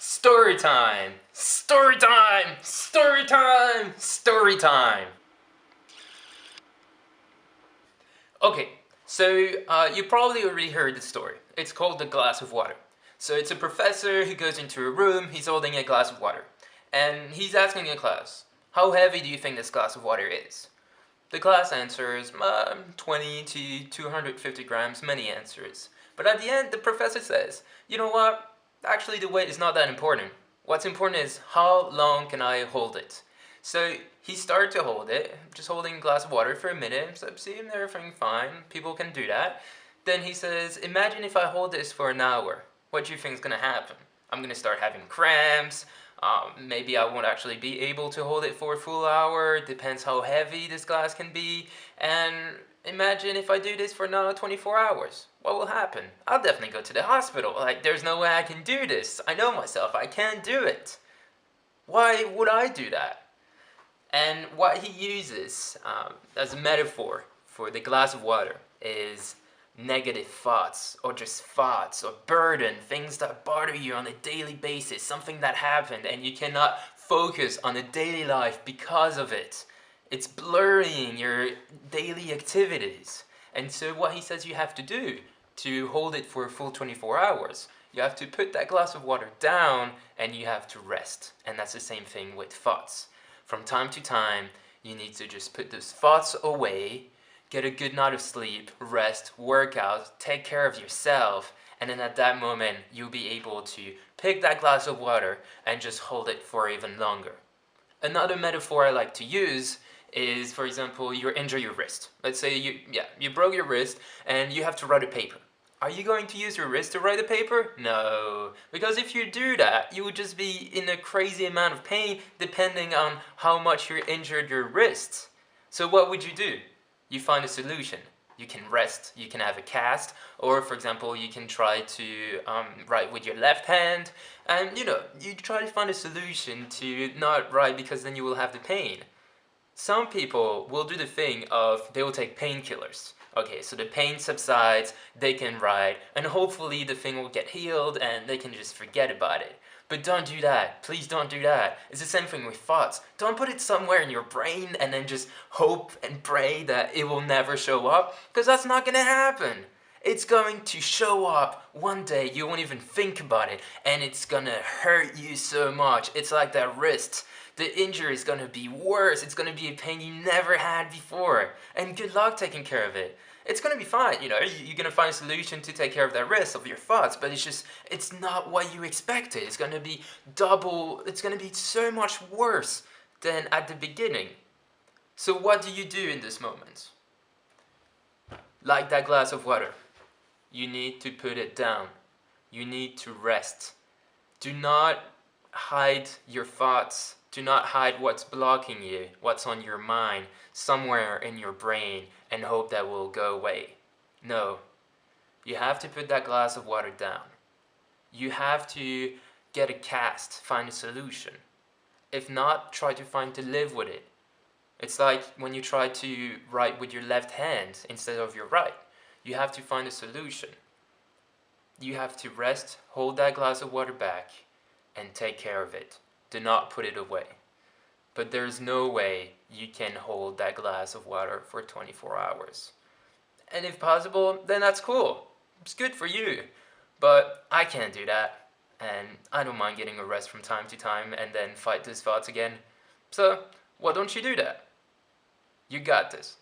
Story time! Story time! Story time! Story time! Okay, so you probably already heard the story. It's called The Glass of Water. So it's a professor who goes into a room, he's holding a glass of water. And he's asking the class, how heavy do you think this glass of water is? The class answers 20 to 250 grams, many answers. But at the end, the professor says, you know what? Actually, the weight is not that important. What's important is how long can I hold it? So he started to hold it, just holding a glass of water for a minute, so seeing everything fine, people can do that. Then he says, imagine if I hold this for an hour. What do you think is going to happen? I'm going to start having cramps, maybe I won't actually be able to hold it for a full hour, it depends how heavy this glass can be, and imagine if I do this for another 24 hours. What will happen? I'll definitely go to the hospital. Like, there's no way I can do this. I know myself, I can't do it. Why would I do that? And what he uses as a metaphor for the glass of water is negative thoughts, or just thoughts, or burden, things that bother you on a daily basis, something that happened and you cannot focus on a daily life because of it. It's blurring your daily activities. And so what he says you have to do to hold it for a full 24 hours, you have to put that glass of water down and you have to rest. And that's the same thing with thoughts. From time to time, you need to just put those thoughts away, get a good night of sleep, rest, work out, take care of yourself, and then at that moment, you'll be able to pick that glass of water and just hold it for even longer. Another metaphor I like to use is, for example, you injure your wrist. Let's say you broke your wrist and you have to write a paper. Are you going to use your wrist to write a paper? No, because if you do that, you would just be in a crazy amount of pain depending on how much you injured your wrist. So what would you do? You find a solution. You can rest, you can have a cast, or for example, you can try to write with your left hand, and you try to find a solution to not write because then you will have the pain. Some people will do the thing of they will take painkillers. Okay, so the pain subsides, they can write, and hopefully the thing will get healed and they can just forget about it. But don't do that. Please don't do that. It's the same thing with thoughts. Don't put it somewhere in your brain and then just hope and pray that it will never show up, because that's not going to happen. It's going to show up one day, you won't even think about it, and it's gonna hurt you so much. It's like that wrist. The injury is gonna be worse, it's gonna be a pain you never had before, and good luck taking care of it. It's gonna be fine, you're gonna find a solution to take care of that wrist, of your thoughts, but it's not what you expected. It's gonna be it's gonna be so much worse than at the beginning. So what do you do in this moment? Like that glass of water. You need to put it down. You need to rest. Do not hide your thoughts. Do not hide what's blocking you, what's on your mind, somewhere in your brain, and hope that will go away. No. You have to put that glass of water down. You have to get a cast, find a solution. If not, try to live with it. It's like when you try to write with your left hand instead of your right. You have to find a solution. You have to rest, hold that glass of water back, and take care of it. Do not put it away. But there's no way you can hold that glass of water for 24 hours. And if possible, then that's cool. It's good for you. But I can't do that. And I don't mind getting a rest from time to time and then fight those thoughts again. So, why don't you do that? You got this.